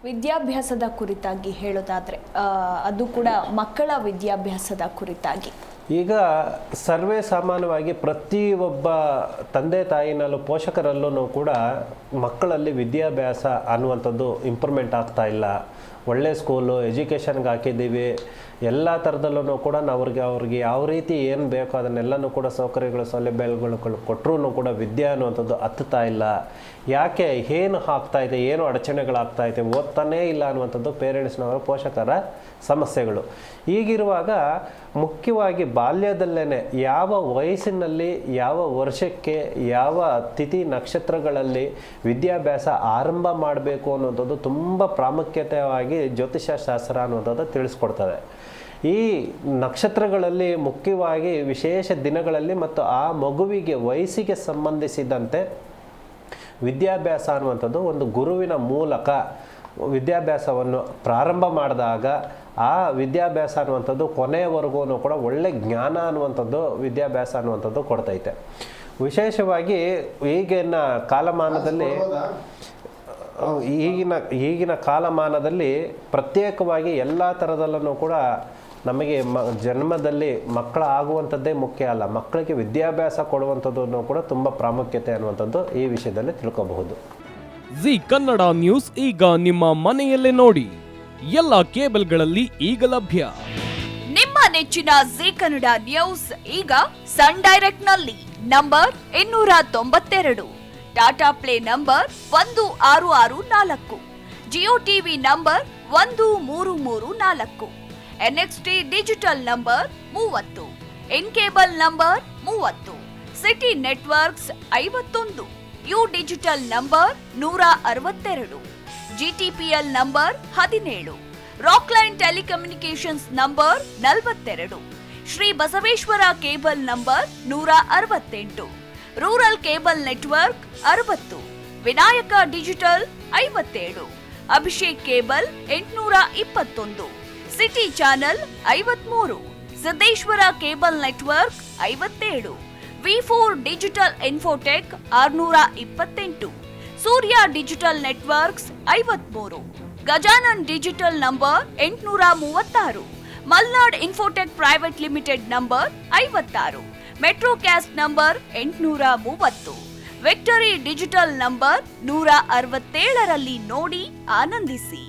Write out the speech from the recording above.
ವಿದ್ಯಾಭ್ಯಾಸದ ಕುರಿತಾಗಿ ಹೇಳೋದಾದರೆ ಅದು ಕೂಡ ಮಕ್ಕಳ ವಿದ್ಯಾಭ್ಯಾಸದ ಕುರಿತಾಗಿ ಈಗ ಸರ್ವೇ ಸಾಮಾನ್ಯವಾಗಿ ಪ್ರತಿಯೊಬ್ಬ ತಂದೆ ತಾಯಿನಲ್ಲೂ ಪೋಷಕರಲ್ಲೂ ಕೂಡ ಮಕ್ಕಳಲ್ಲಿ ವಿದ್ಯಾಭ್ಯಾಸ ಅನ್ನುವಂಥದ್ದು ಇಂಪ್ರೂವ್ಮೆಂಟ್ ಆಗ್ತಾ ಇಲ್ಲ. ಒಳ್ಳೆ ಸ್ಕೂಲು ಎಜುಕೇಷನ್ಗೆ ಹಾಕಿದ್ದೀವಿ, ಎಲ್ಲ ಥರದಲ್ಲೂ ಕೂಡ ಅವ್ರಿಗೆ ಯಾವ ರೀತಿ ಏನು ಬೇಕೋ ಅದನ್ನೆಲ್ಲನೂ ಕೂಡ ಸೌಕರ್ಯಗಳು ಸೌಲಭ್ಯಗಳು ಕೊಟ್ಟರೂ ಕೂಡ ವಿದ್ಯೆ ಅನ್ನುವಂಥದ್ದು ಹತ್ತುತ್ತಾ ಇಲ್ಲ. ಯಾಕೆ, ಏನು ಆಗ್ತಾಯಿದೆ, ಏನು ಅಡಚಣೆಗಳಾಗ್ತಾಯಿದೆ, ಓದ್ತಾನೇ ಇಲ್ಲ ಅನ್ನುವಂಥದ್ದು ಪೇರೆಂಟ್ಸ್ನವರ ಪೋಷಕರ ಸಮಸ್ಯೆಗಳು. ಈಗಿರುವಾಗ ಮುಖ್ಯವಾಗಿ ಬಾಲ್ಯದಲ್ಲೇ ಯಾವ ವಯಸ್ಸಿನಲ್ಲಿ ಯಾವ ವರ್ಷಕ್ಕೆ ಯಾವ ತಿಥಿ ನಕ್ಷತ್ರಗಳಲ್ಲಿ ವಿದ್ಯಾಭ್ಯಾಸ ಆರಂಭ ಮಾಡಬೇಕು ಅನ್ನೋಂಥದ್ದು ತುಂಬ ಪ್ರಾಮುಖ್ಯತೆಯಾಗಿ ಜ್ಯೋತಿಷ್ಯ ಶಾಸ್ತ್ರ ಅನ್ನುವಂಥದ್ದು ತಿಳಿಸ್ಕೊಡ್ತದೆ. ಈ ನಕ್ಷತ್ರಗಳಲ್ಲಿ ಮುಖ್ಯವಾಗಿ ವಿಶೇಷ ದಿನಗಳಲ್ಲಿ ಮತ್ತು ಆ ಮಗುವಿಗೆ ವಯಸ್ಸಿಗೆ ಸಂಬಂಧಿಸಿದಂತೆ ವಿದ್ಯಾಭ್ಯಾಸ ಅನ್ನುವಂಥದ್ದು ಒಂದು ಗುರುವಿನ ಮೂಲಕ ವಿದ್ಯಾಭ್ಯಾಸವನ್ನು ಪ್ರಾರಂಭ ಮಾಡಿದಾಗ ಆ ವಿದ್ಯಾಭ್ಯಾಸ ಅನ್ನುವಂಥದ್ದು ಕೊನೆಯವರೆಗೂ ಕೂಡ ಒಳ್ಳೆ ಜ್ಞಾನ ಅನ್ನುವಂಥದ್ದು ವಿದ್ಯಾಭ್ಯಾಸ ಅನ್ನುವಂಥದ್ದು ಕೊಡ್ತೈತೆ. ವಿಶೇಷವಾಗಿ ಈಗಿನ ಕಾಲಮಾನದಲ್ಲಿ ಪ್ರತ್ಯೇಕವಾಗಿ ಎಲ್ಲ ಥರದಲ್ಲೂ ಕೂಡ ನಮಗೆ ಜನ್ಮದಲ್ಲಿ ಮಕ್ಕಳ ಆಗುವಂಥದ್ದೇ ಮುಖ್ಯ ಅಲ್ಲ, ಮಕ್ಕಳಿಗೆ ವಿದ್ಯಾಭ್ಯಾಸ ಕೊಡುವಂಥದ್ದು ಕೂಡ ತುಂಬ ಪ್ರಾಮುಖ್ಯತೆ ಅನ್ನುವಂಥದ್ದು ಈ ವಿಷಯದಲ್ಲಿ ತಿಳ್ಕೋಬಹುದು. ಜಿ ಕನ್ನಡ ನ್ಯೂಸ್ ಈಗ ನಿಮ್ಮ ಮನೆಯಲ್ಲೇ ನೋಡಿ, ಎಲ್ಲ ಕೇಬಲ್ಗಳಲ್ಲಿ ಈಗ ಲಭ್ಯ. ನಿಮ್ಮ ನೆಚ್ಚಿನ ಜಿ ಕನ್ನಡ ನ್ಯೂಸ್ ಈಗ ಸನ್ ಡೈರೆಕ್ಟ್ ನಲ್ಲಿ number 292, Tata play number 1664, Jio TV number 1334, NXT digital number 30, in cable number 30, city networks 51, U digital number 162, GTPL number 17, Rockline telecommunications number 42, Shri Basaveshwara cable number 168, rural cable network 60, Vinayaka digital 57, Abhishek cable 821, city channel 53, Siddeshwara cable network 57, V4 digital Infotech 628, Surya digital networks 53, Gajanan digital number 836, Malnad Infotech private limited number 56, Metro Cast number 830, Victory Digital number 167ರಲ್ಲಿ ನೋಡಿ ಆನಂದಿಸಿ.